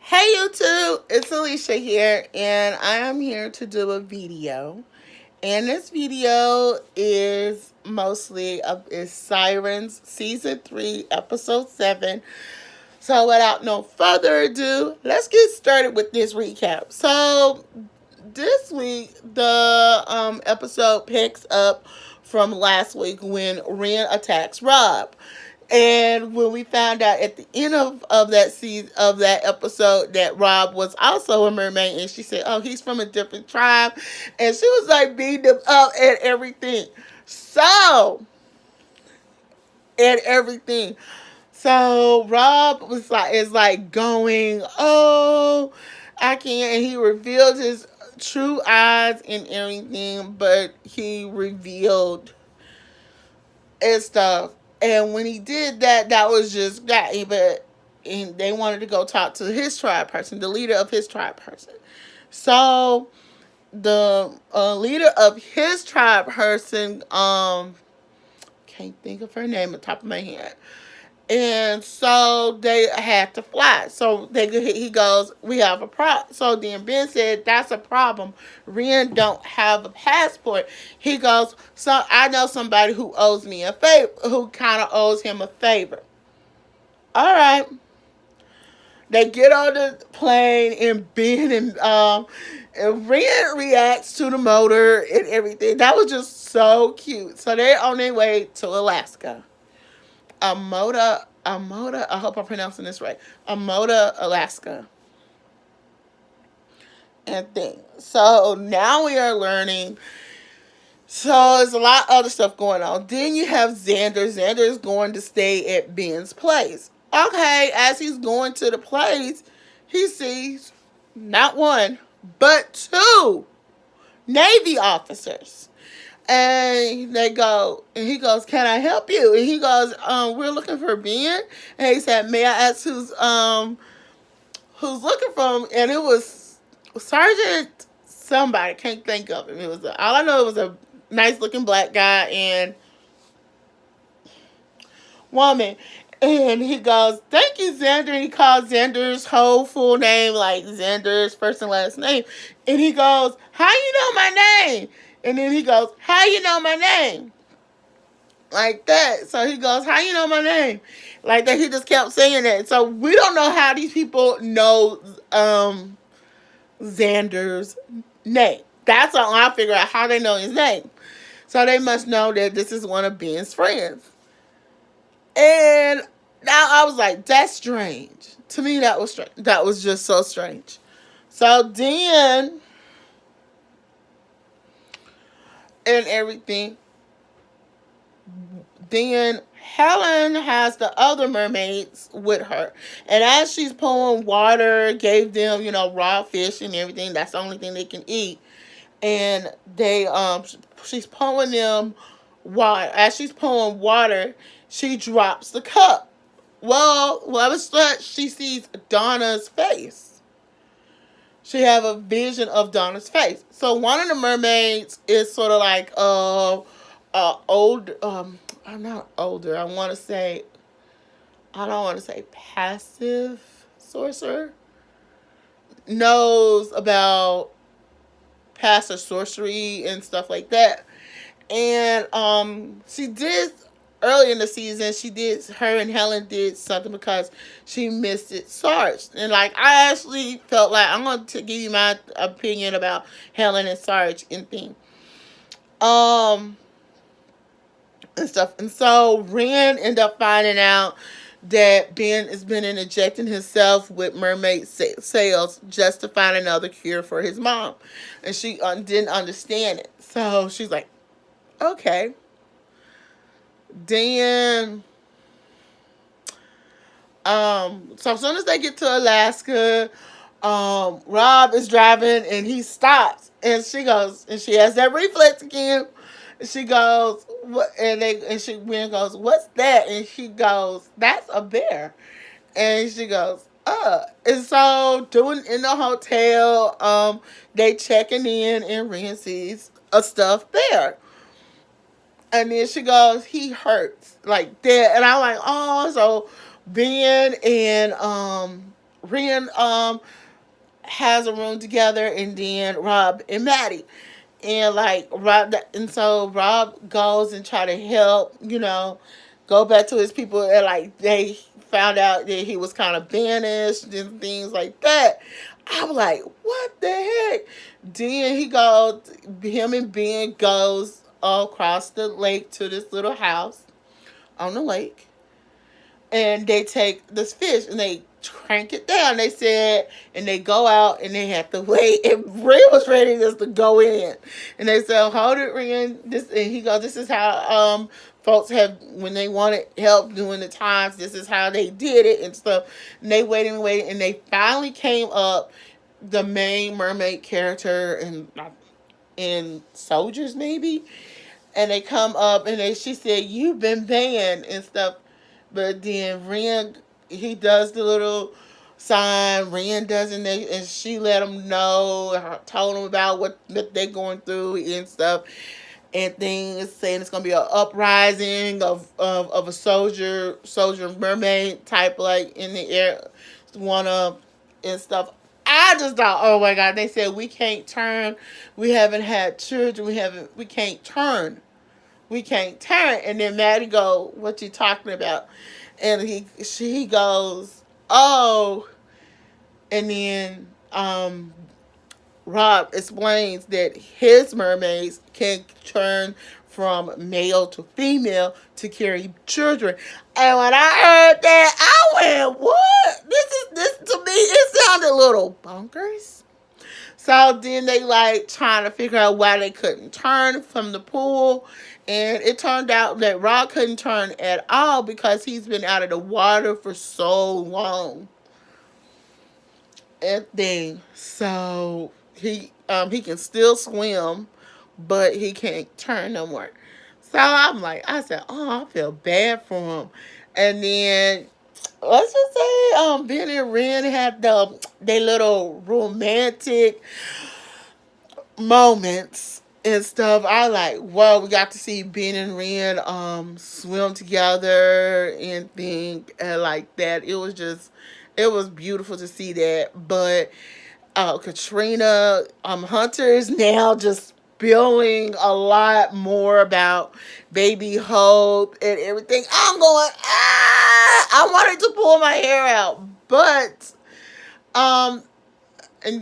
Hey YouTube, it's Alicia here, and I am here to do a video. And this video is Sirens season 3, episode 7. So without no further ado, let's get started with this recap. So this week the episode picks up from last week when Ren attacks Rob. And when we found out at the end of that season of that episode that Rob was also a mermaid, and she said, "Oh, he's from a different tribe," and she was like beating him up and everything. So and everything. So Rob is like going, "Oh, I can't," and he revealed his true eyes and everything, but he revealed and stuff. And when he did that, that was just that. But and they wanted to go talk to his tribe person, the leader of his tribe person. So the leader of his tribe person, can't think of her name at the top of my head. And so they had to fly. So he goes, "We have a problem." So then Ben said, "That's a problem. Ren don't have a passport." He goes, "So I know somebody who owes me a favor, who kind of owes him a favor." All right. They get on the plane, and Ben and Ren reacts to the motor and everything. That was just so cute. So they're on their way to Alaska. I hope I'm pronouncing this right. Amoda, Alaska. And thing. So now we are learning. So there's a lot of other stuff going on. Then you have Xander. Xander is going to stay at Ben's place. Okay, as he's going to the place, he sees not one, but two Navy officers. And they go, and he goes, "Can I help you?" And he goes, "We're looking for Ben." And he said, "May I ask who's looking for him?" And it was Sergeant somebody, can't think of him. It was all I know. It was a nice looking black guy and woman. And he goes, "Thank you, Xander." And he calls Xander's whole full name, like Xander's first and last name. And he goes, "How you know my name?" And then he goes, "How you know my name?" Like that. So he goes, "How you know my name?" Like that. He just kept saying that. So we don't know how these people know Xander's name. That's all I figure out, how they know his name. So they must know that this is one of Ben's friends. And now I was like, that's strange. To me, that was strange. That was just so strange. So then and everything. Then Helen has the other mermaids with her. And as she's pouring water, gave them, raw fish and everything. That's the only thing they can eat. And she's pouring them water. As she's pouring water, she drops the cup. Well, she sees Donna's face. She have a vision of Donna's face. So one of the mermaids is sort of like old. I'm not older. I don't want to say passive sorcerer. Knows about passive sorcery and stuff like that. And she did early in the season. Her and Helen did something because she missed it Sarge. And like I actually felt like I'm going to give you my opinion about Helen and Sarge and thing. And stuff. And so Ren ended up finding out that Ben has been injecting himself with mermaid cells just to find another cure for his mom. And she didn't understand it. So she's like, okay. Then, so as soon as they get to Alaska, Rob is driving and he stops. And she goes, and she has that reflex again. She goes, "What?" And Ren goes, "What's that?" And she goes, "That's a bear." And she goes, And so doing in the hotel, they checking in, and Ren sees a stuffed bear. And then she goes, "He hurts like that." And I'm like, oh, so Ben and Rian has a room together, and then Rob and Maddie. And like Rob, and so Rob goes and try to help, go back to his people, and like they found out that he was kind of banished and things like that. I was like, what the heck? Then him and Ben goes across the lake to this little house on the lake, and they take this fish and they crank it down. They said, and they go out and they have to wait. And Ren was ready just to go in, and they said, "Hold it, Ren." This, and he goes, "This is how folks have when they wanted help during the times. This is how they did it and stuff." And they waited and waited, and they finally came up. The main mermaid character and soldiers maybe, and they come up and she said, "You've been banned," and stuff. But then Ren, he does the little sign. Ren doesn't, and she let him know, told him about what they're going through and stuff, and things, saying it's gonna be an uprising of a soldier mermaid type, like in the air, one of and stuff. I just thought, oh my God, they said we can't turn. We haven't had children. We can't turn. We can't turn. And then Maddie go, what you talking about? And he goes, oh. And then Rob explains that his mermaids can turn from male to female to carry children. And when I heard that, I went, what? This to me, it sounded a little bonkers. So then they like trying to figure out why they couldn't turn from the pool. And it turned out that Rob couldn't turn at all because he's been out of the water for so long. And thing. So he can still swim, but he can't turn no more. So I said, oh, I feel bad for him. And then let's just say Ben and Ren had their little romantic moments and stuff. I like, whoa, we got to see Ben and Ren swim together and think and like that. It was beautiful to see that. But Katrina Hunter is now just spilling a lot more about baby Hope and everything. I'm going, I wanted to pull my hair out. But and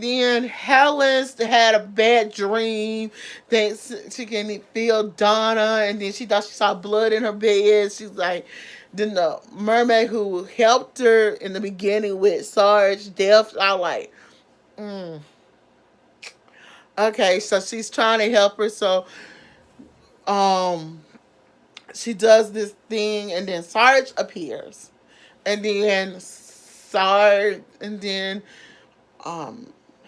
then Helen's had a bad dream that she can feel Donna, and then she thought she saw blood in her bed. She's like, then the mermaid who helped her in the beginning with Sarge death, I like, okay, so she's trying to help her. So she does this thing, and then Sarge appears, and then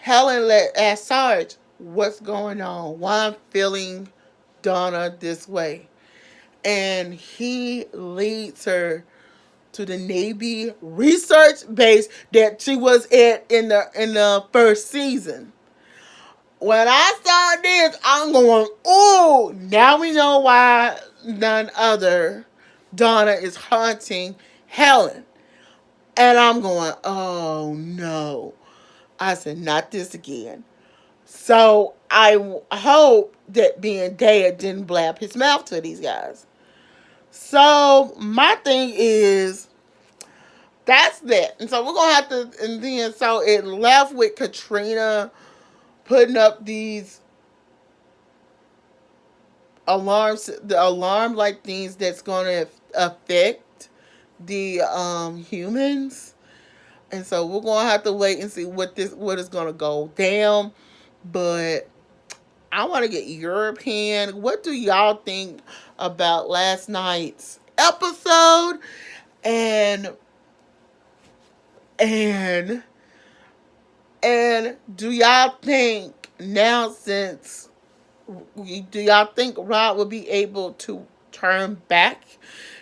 Helen asked Sarge, what's going on? Why I'm feeling Donna this way? And he leads her to the Navy research base that she was at in the first season. When I saw this, I'm going, oh, now we know why none other Donna is haunting Helen. And I'm going, oh no. I said, not this again. So I hope that being dead didn't blab his mouth to these guys. So my thing is, that's that. And so we're going to have to, and then so it left with Katrina putting up these alarms, the alarm like things that's going to affect the humans. And so we're going to have to wait and see what is going to go down. But I want to get your opinion. What do y'all think about last night's episode? And do y'all think now, do y'all think Rod will be able to turn back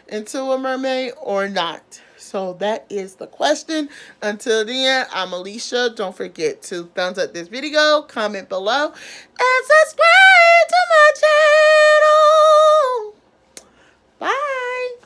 into a mermaid or not? So that is the question. Until then, I'm Alicia. Don't forget to thumbs up this video, comment below, and subscribe to my channel. Bye.